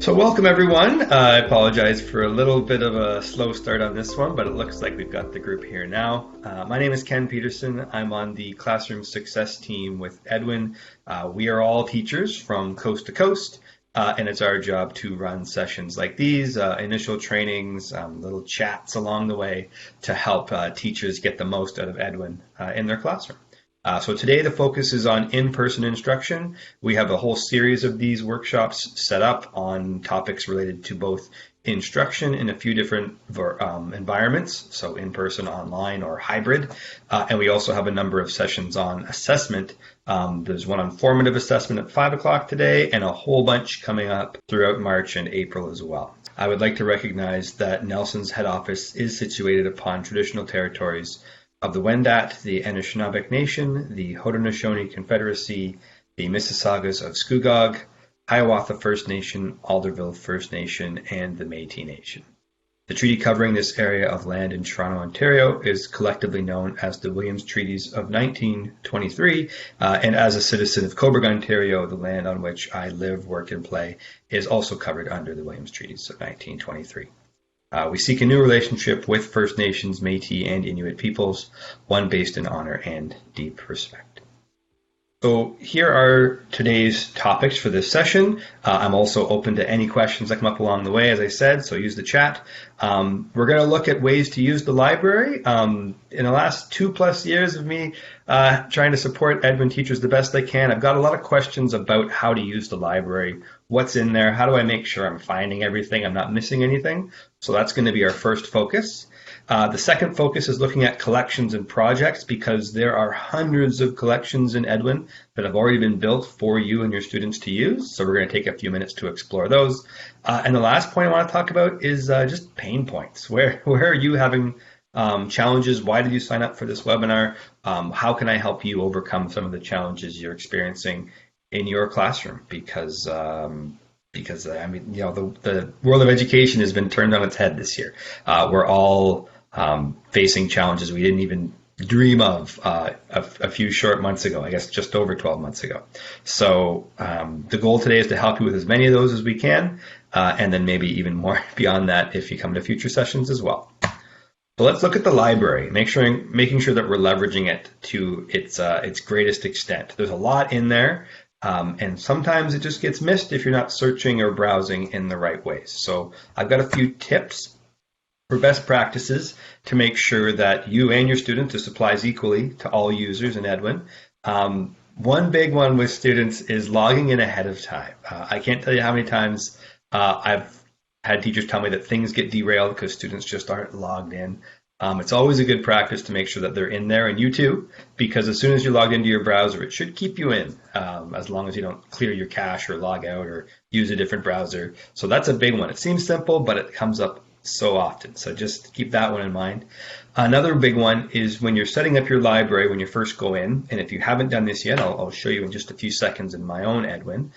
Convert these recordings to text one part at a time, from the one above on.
So welcome everyone. I apologize for a little bit of a slow start on this one, but it looks like we've got the group here now. My name is Ken Peterson. I'm on the classroom success team with Edwin. We are all teachers from coast to coast, and it's our job to run sessions like these, initial trainings, little chats along the way to help teachers get the most out of Edwin in their classroom. So today the focus is on in-person instruction. We have a whole series of these workshops set up on topics related to both instruction in a few different environments, so in-person, online, or hybrid. And we also have a number of sessions on assessment. There's one on formative assessment at 5 o'clock today, and a whole bunch coming up throughout March and April as well. I would like to recognize that Nelson's head office is situated upon traditional territories of the Wendat, the Anishinaabe Nation, the Haudenosaunee Confederacy, the Mississaugas of Scugog, Hiawatha First Nation, Alderville First Nation, and the Métis Nation. The treaty covering this area of land in Toronto, Ontario is collectively known as the Williams Treaties of 1923, and as a citizen of Cobourg, Ontario, the land on which I live, work, and play is also covered under the Williams Treaties of 1923. We seek a new relationship with First Nations, Métis, and Inuit peoples, one based in honor and deep respect. So here are today's topics for this session. I'm also open to any questions that come up along the way, as I said, so use the chat. We're going to look at ways to use the library. In the last 2+ years of me trying to support Edwin teachers the best I can, I've got a lot of questions about how to use the library, what's in there, how do I make sure I'm finding everything, I'm not missing anything. So that's going to be our first focus. The second focus is looking at collections and projects, because there are hundreds of collections in Edwin that have already been built for you and your students to use. So we're going to take a few minutes to explore those. And the last point I want to talk about is just pain points. Where are you having challenges? Why did you sign up for this webinar? How can I help you overcome some of the challenges you're experiencing in your classroom? Because I mean, you know, the world of education has been turned on its head this year. We're all facing challenges we didn't even dream of a few short months ago, I guess just over 12 months ago. So the goal today is to help you with as many of those as we can, and then maybe even more beyond that if you come to future sessions as well. So let's look at the library, making sure that we're leveraging it to its greatest extent. There's a lot in there. And sometimes it just gets missed if you're not searching or browsing in the right ways. So I've got a few tips for best practices to make sure that you and your students, this applies equally to all users in Edwin. One big one with students is logging in ahead of time. I can't tell you how many times I've had teachers tell me that things get derailed because students just aren't logged in. It's always a good practice to make sure that they're in there, and you too, because as soon as you're logged into your browser, it should keep you in, as long as you don't clear your cache or log out or use a different browser. So that's a big one. It seems simple, but it comes up so often. So just keep that one in mind. Another big one is when you're setting up your library, when you first go in, and if you haven't done this yet, I'll show you in just a few seconds in my own Edwin.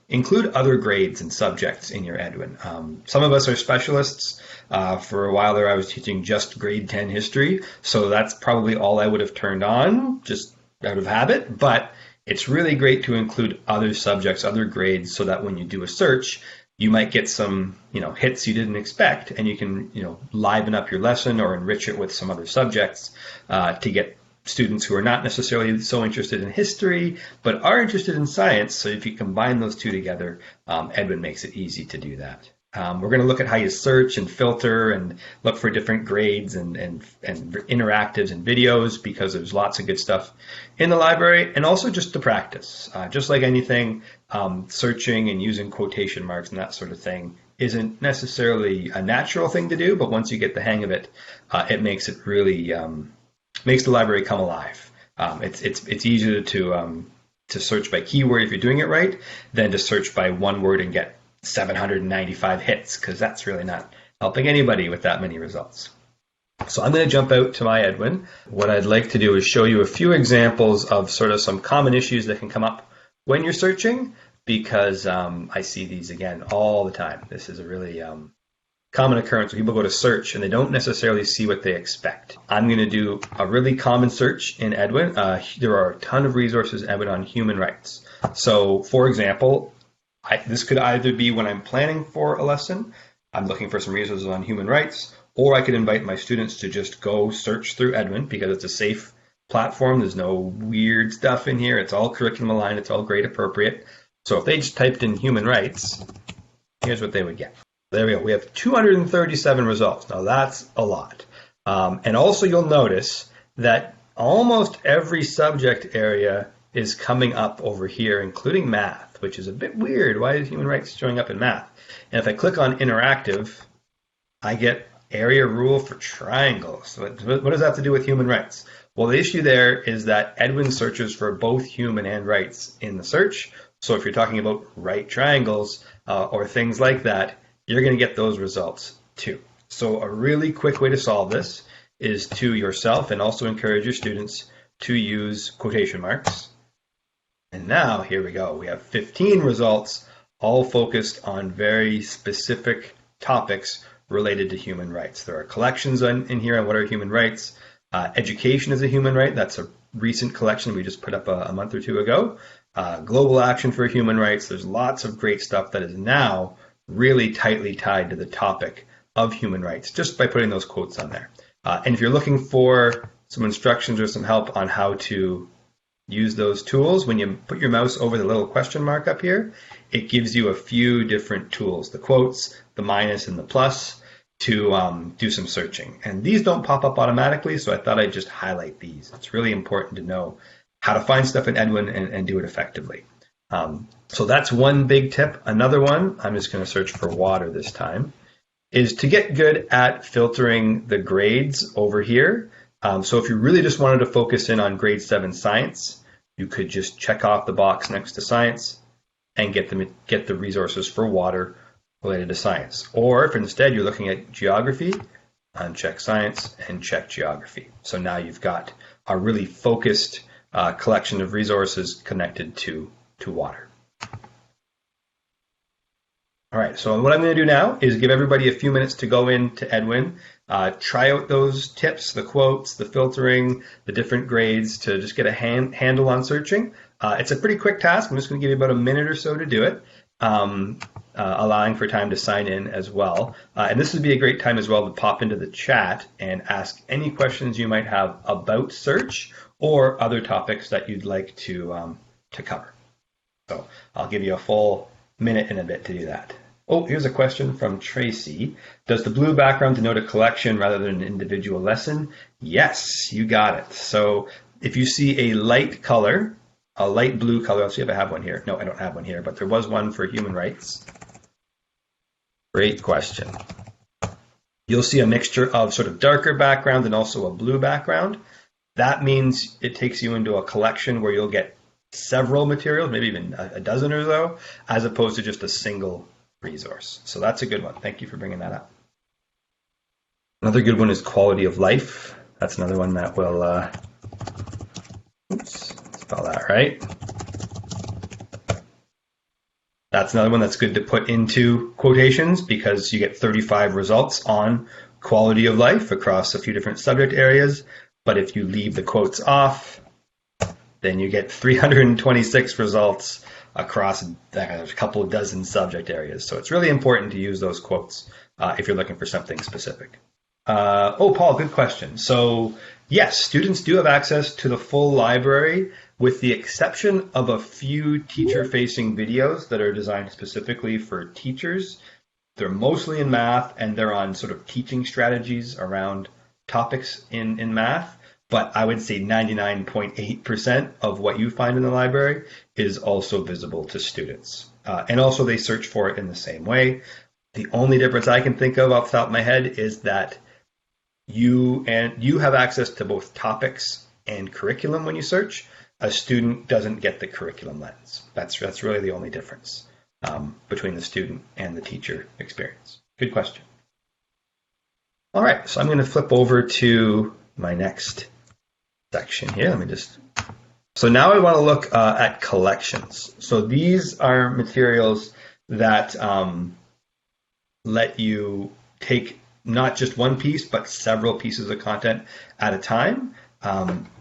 Include other grades and subjects in your Edwin. Some of us are specialists. For a while there, I was teaching just grade 10 history, so that's probably all I would have turned on, just out of habit. But it's really great to include other subjects, other grades, so that when you do a search, you might get some, hits you didn't expect, and you can, liven up your lesson or enrich it with some other subjects to get students who are not necessarily so interested in history, but are interested in science. So if you combine those two together, Edwin makes it easy to do that. We're going to look at how you search and filter and look for different grades and interactives and videos, because there's lots of good stuff in the library, and also just to practice. Just like anything, searching and using quotation marks and that sort of thing isn't necessarily a natural thing to do, but once you get the hang of it, it makes it really makes the library come alive. It's easier to search by keyword if you're doing it right than to search by one word and get 795 hits, because that's really not helping anybody with that many results. So I'm going to jump out to my Edwin. What I'd like to do is show you a few examples of sort of some common issues that can come up when you're searching, because I see these again all the time. This is a really common occurrence when people go to search and they don't necessarily see what they expect. I'm going to do a really common search in Edwin. There are a ton of resources in Edwin on human rights. So, for example, This could either be when I'm planning for a lesson, I'm looking for some resources on human rights, or I could invite my students to just go search through Edwin because it's a safe platform. There's no weird stuff in here. It's all curriculum aligned. It's all grade appropriate. So if they just typed in human rights, here's what they would get. There we go. We have 237 results. Now that's a lot. And also you'll notice that almost every subject area is coming up over here, including math, which is a bit weird. Why is human rights showing up in math? And if I click on interactive, I get area rule for triangles. What does that have to do with human rights? Well, the issue there is that Edwin searches for both human and rights in the search. So if you're talking about right triangles or things like that, you're going to get those results too. So a really quick way to solve this is to yourself and also encourage your students to use quotation marks. And now here we go. We have 15 results, all focused on very specific topics related to human rights. There are collections in here on what are human rights. Education is a human right. That's a recent collection we just put up a month or two ago. Global action for human rights. There's lots of great stuff that is now really tightly tied to the topic of human rights just by putting those quotes on there. And if you're looking for some instructions or some help on how to use those tools, when you put your mouse over the little question mark up here, it gives you a few different tools, the quotes, the minus, and the plus, to do some searching. And these don't pop up automatically, so I thought I'd just highlight these. It's really important to know how to find stuff in Edwin and do it effectively. So that's one big tip. Another one, I'm just going to search for water this time, is to get good at filtering the grades over here. So if you really just wanted to focus in on grade 7 science, you could just check off the box next to science and get the resources for water related to science. Or if instead you're looking at geography, uncheck science and check geography. So now you've got a really focused collection of resources connected to water. All right, so what I'm going to do now is give everybody a few minutes to go into Edwin, try out those tips, the quotes, the filtering, the different grades to just get a handle on searching. It's a pretty quick task. I'm just going to give you about a minute or so to do it, allowing for time to sign in as well. And this would be a great time as well to pop into the chat and ask any questions you might have about search or other topics that you'd like to cover. So I'll give you a full minute and a bit to do that. Oh, here's a question from Tracy. Does the blue background denote a collection rather than an individual lesson? Yes, you got it. So if you see a light color, a light blue color, I'll see if I have one here. No, I don't have one here, but there was one for human rights. Great question. You'll see a mixture of sort of darker background and also a blue background. That means it takes you into a collection where you'll get several materials, maybe even a dozen or so, as opposed to just a single resource. So that's a good one. Thank you for bringing that up. Another good one is quality of life. That's another one that will, spell that right. That's another one that's good to put into quotations because you get 35 results on quality of life across a few different subject areas. But if you leave the quotes off, then you get 326 results across a couple of dozen subject areas. So it's really important to use those quotes if you're looking for something specific. Paul, good question. So yes, students do have access to the full library with the exception of a few teacher-facing videos that are designed specifically for teachers. They're mostly in math and they're on sort of teaching strategies around topics in math. But I would say 99.8% of what you find in the library is also visible to students. And also they search for it in the same way. The only difference I can think of off the top of my head is that you have access to both topics and curriculum when you search. A student doesn't get the curriculum lens. That's really the only difference between the student and the teacher experience. Good question. All right, so I'm going to flip over to my next section here. So now I want to look at collections. So these are materials that let you take not just one piece, but several pieces of content at a time.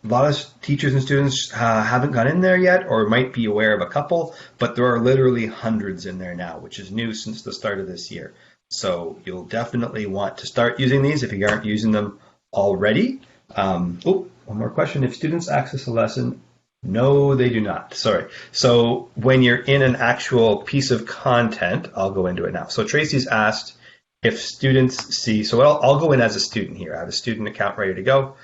A lot of teachers and students haven't gone in there yet or might be aware of a couple, but there are literally hundreds in there now, which is new since the start of this year. So you'll definitely want to start using these if you aren't using them already. One more question. If students access a lesson, no, they do not. Sorry. So when you're in an actual piece of content, I'll go into it now. So Tracy's asked if students see, so I'll go in as a student here. I have a student account ready to go.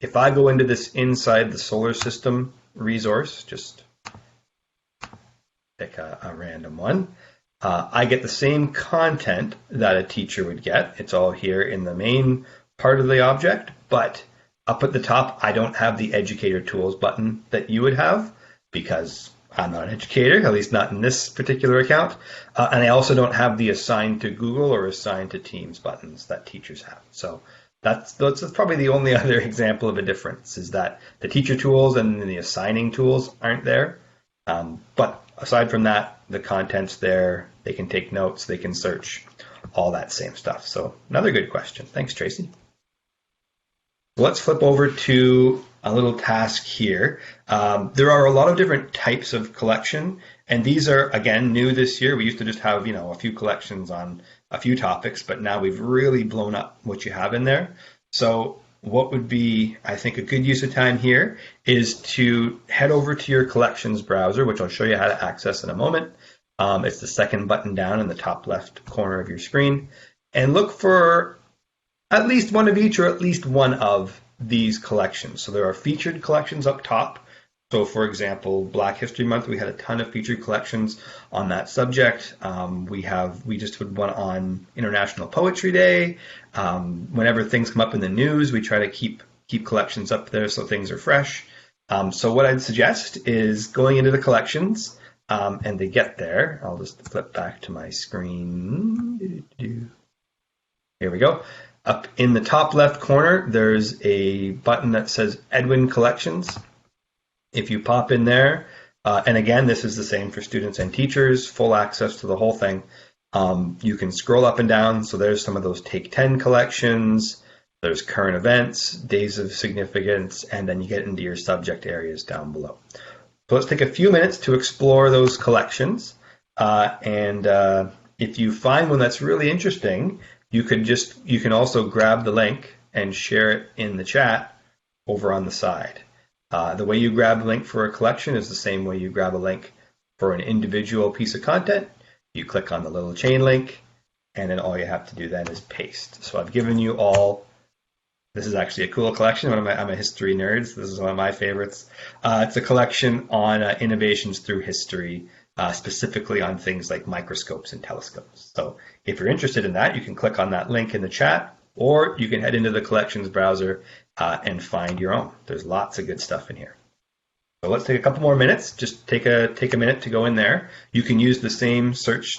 If I go into this inside the solar system resource, just pick a random one, I get the same content that a teacher would get. It's all here in the main part of the object, but up at the top, I don't have the educator tools button that you would have because I'm not an educator, at least not in this particular account. And I also don't have the assign to Google or assign to Teams buttons that teachers have. So that's probably the only other example of a difference, is that the teacher tools and the assigning tools aren't there. But aside from that, the content's there. They can take notes, they can search, all that same stuff. So another good question. Thanks, Tracy. Let's flip over to a little task here. There are a lot of different types of collection, and these are, again, new this year. We used to just have, a few collections on a few topics, but now we've really blown up what you have in there. So what would be, I think, a good use of time here is to head over to your collections browser, which I'll show you how to access in a moment. It's the second button down in the top left corner of your screen, and look for at least one of each or at least one of these collections. So there are featured collections up top. So for example, Black History Month, we had a ton of featured collections on that subject. We just did one on International Poetry Day. Whenever things come up in the news, we try to keep collections up there so things are fresh. So what I'd suggest is going into the collections, and to get there, I'll just flip back to my screen. Here we go. Up in the top left corner, there's a button that says Edwin Collections. If you pop in there, and again, this is the same for students and teachers, full access to the whole thing. You can scroll up and down. So there's some of those Take 10 collections. There's current events, days of significance, and then you get into your subject areas down below. So let's take a few minutes to explore those collections. And if you find one that's really interesting, you can also grab the link and share it in the chat over on the side. The way you grab a link for a collection is the same way you grab a link for an individual piece of content. You click on the little chain link, and then all you have to do then is paste. So I've given you all, this is actually a cool collection. I'm a history nerd, so this is one of my favorites. It's a collection on innovations through history, specifically on things like microscopes and telescopes. So if you're interested in that, you can click on that link in the chat, or you can head into the collections browser and find your own. There's lots of good stuff in here. So let's take a couple more minutes. Just take a minute to go in there. You can use the same search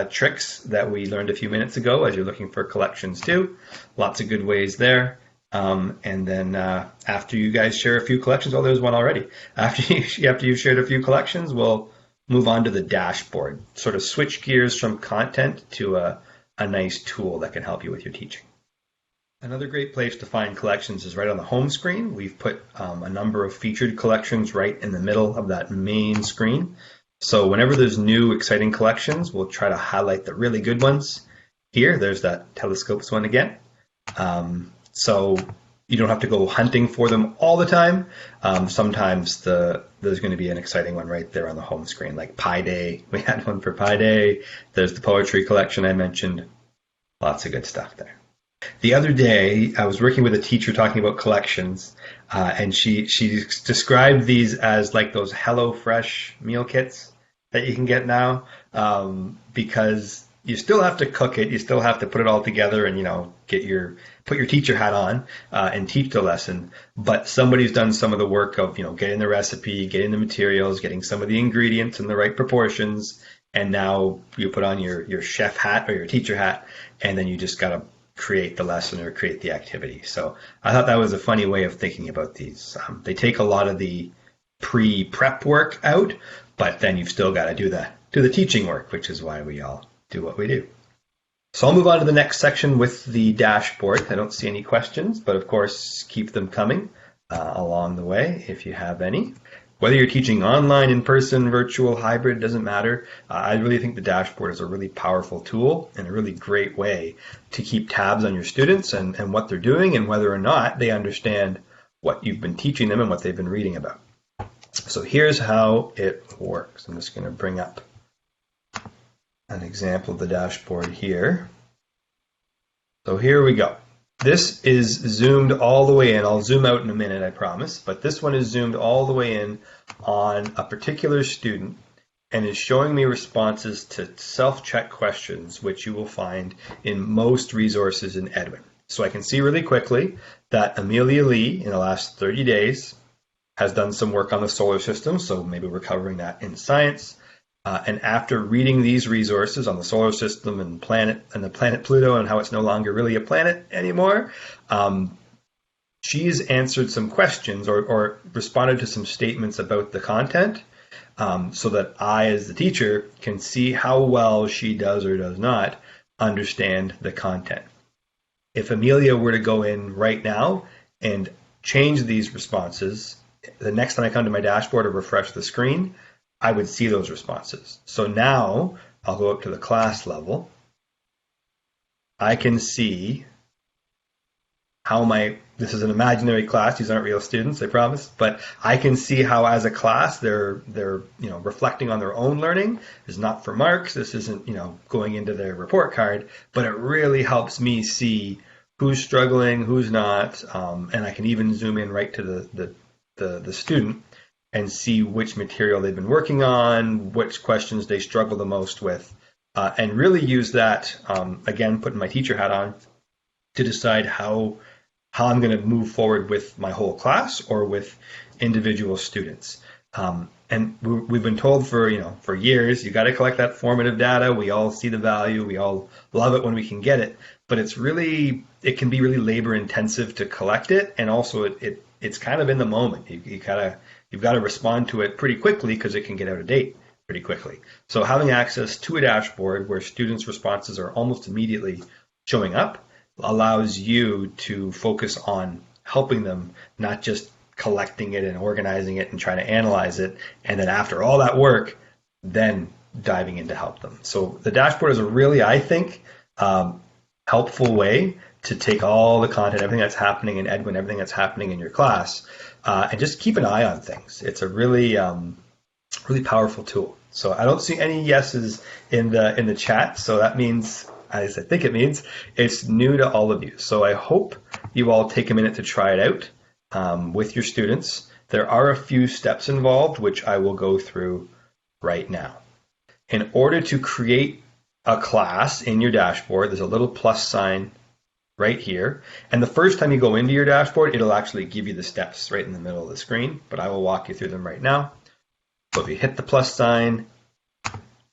tricks that we learned a few minutes ago as you're looking for collections too. Lots of good ways there. And then after you guys share a few collections, there's one already. After you've shared a few collections, we'll move on to the dashboard. Sort of switch gears from content to a nice tool that can help you with your teaching. Another great place to find collections is right on the home screen. We've put a number of featured collections right in the middle of that main screen. So whenever there's new exciting collections, we'll try to highlight the really good ones. Here, there's that telescopes one again. So you don't have to go hunting for them all the time. Sometimes there's going to be an exciting one right there on the home screen, like Pi Day. We had one for Pi Day. There's the poetry collection I mentioned. Lots of good stuff there. The other day, I was working with a teacher talking about collections, and she described these as like those HelloFresh meal kits that you can get now, because you still have to cook it, you still have to put it all together and put your teacher hat on and teach the lesson. But somebody's done some of the work of getting the recipe, getting the materials, getting some of the ingredients in the right proportions, and now you put on your chef hat or your teacher hat, and then you just gotta create the lesson or create the activity. So I thought that was a funny way of thinking about these. They take a lot of the pre-prep work out, but then you've still got to do the teaching work, which is why we all do what we do. So I'll move on to the next section with the dashboard. I don't see any questions, but of course, keep them coming. along the way if you have any. Whether you're teaching online, in person, virtual, hybrid, doesn't matter. I really think the dashboard is a really powerful tool and a really great way to keep tabs on your students and what they're doing and whether or not they understand what you've been teaching them and what they've been reading about. So here's how it works. I'm just going to bring up an example of the dashboard here. So here we go. This is zoomed all the way in. I'll zoom out in a minute, I promise. But this one is zoomed all the way in on a particular student and is showing me responses to self-check questions, which you will find in most resources in Edwin. So I can see really quickly that Amelia Lee, in the last 30 days, has done some work on the solar system. So maybe we're covering that in science. And after reading these resources on the solar system and the planet Pluto and how it's no longer really a planet anymore, she's answered some questions or responded to some statements about the content so that I, as the teacher, can see how well she does or does not understand the content. If Amelia were to go in right now and change these responses, the next time I come to my dashboard or refresh the screen, I would see those responses. So now I'll go up to the class level. I can see how this is an imaginary class. These aren't real students, I promise. But I can see how as a class they're reflecting on their own learning. It's not for marks. This isn't going into their report card, but it really helps me see who's struggling, who's not, and I can even zoom in right to the student and see which material they've been working on, which questions they struggle the most with, and really use that, again, putting my teacher hat on, to decide how I'm going to move forward with my whole class or with individual students. And we've been told for years, you got to collect that formative data. We all see the value. We all love it when we can get it, but it can be really labor intensive to collect it, and also it's kind of in the moment. You've got to respond to it pretty quickly because it can get out of date pretty quickly. So having access to a dashboard where students' responses are almost immediately showing up allows you to focus on helping them, not just collecting it and organizing it and trying to analyze it, and then after all that work, then diving in to help them. So the dashboard is a really, I think, helpful way to take all the content, everything that's happening in Edwin, everything that's happening in your class, and just keep an eye on things. It's a really, really powerful tool. So I don't see any yeses in the chat. So that means, as I think it means, it's new to all of you. So I hope you all take a minute to try it out with your students. There are a few steps involved, which I will go through right now. In order to create a class in your dashboard, there's a little plus sign right here. And the first time you go into your dashboard, it'll actually give you the steps right in the middle of the screen, but I will walk you through them right now. So if you hit the plus sign,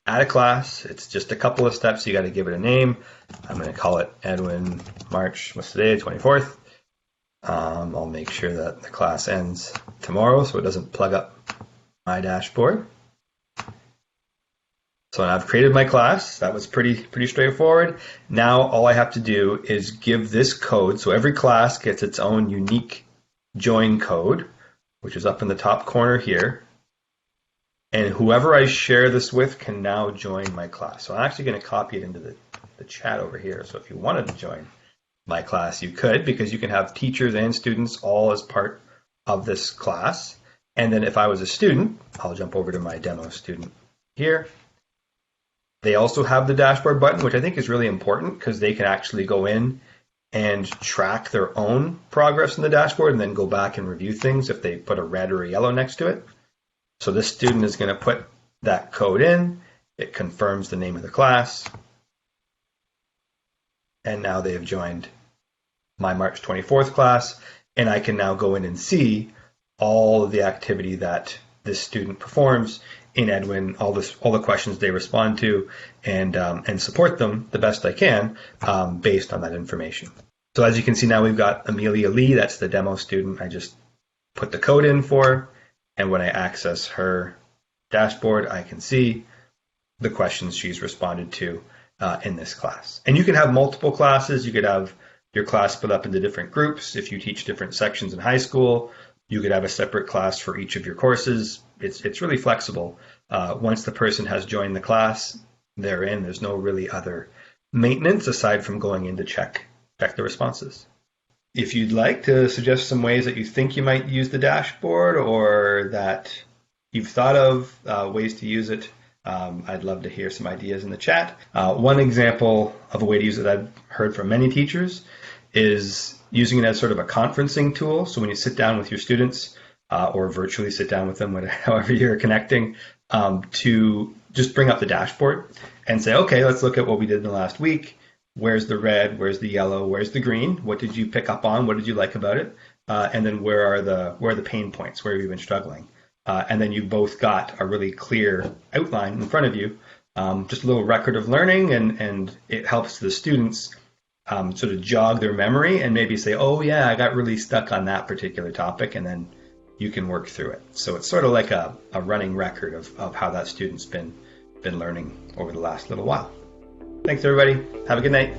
add a class, it's just a couple of steps. You got to give it a name. I'm going to call it Edwin March, what's today, 24th. I'll make sure that the class ends tomorrow so it doesn't plug up my dashboard. So I've created my class. That was pretty straightforward. Now all I have to do is give this code. So every class gets its own unique join code, which is up in the top corner here. And whoever I share this with can now join my class. So I'm actually going to copy it into the chat over here. So if you wanted to join my class, you could, because you can have teachers and students all as part of this class. And then if I was a student, I'll jump over to my demo student here. They also have the dashboard button, which I think is really important because they can actually go in and track their own progress in the dashboard and then go back and review things if they put a red or a yellow next to it. So this student is going to put that code in. It confirms the name of the class. And now they have joined my March 24th class. And I can now go in and see all of the activity that this student performs in Edwin, all the questions they respond to, and support them the best I can based on that information. So as you can see now, we've got Amelia Lee. That's the demo student I just put the code in for. And when I access her dashboard, I can see the questions she's responded to in this class. And you can have multiple classes. You could have your class split up into different groups if you teach different sections in high school. You could have a separate class for each of your courses. It's really flexible. Once the person has joined the class, they're in. There's no really other maintenance aside from going in to check the responses. If you'd like to suggest some ways that you think you might use the dashboard or that you've thought of ways to use it, I'd love to hear some ideas in the chat. One example of a way to use it I've heard from many teachers is using it as sort of a conferencing tool. So when you sit down with your students or virtually sit down with them, however you're connecting, to just bring up the dashboard and say, okay, let's look at what we did in the last week. Where's the red? Where's the yellow? Where's the green? What did you pick up on? What did you like about it? And then where are the pain points? Where have you been struggling? And then you've both got a really clear outline in front of you, just a little record of learning, and it helps the students sort of jog their memory and maybe say, oh yeah, I got really stuck on that particular topic, and then you can work through it. So it's sort of like a running record of how that student's been learning over the last little while. Thanks, everybody. Have a good night.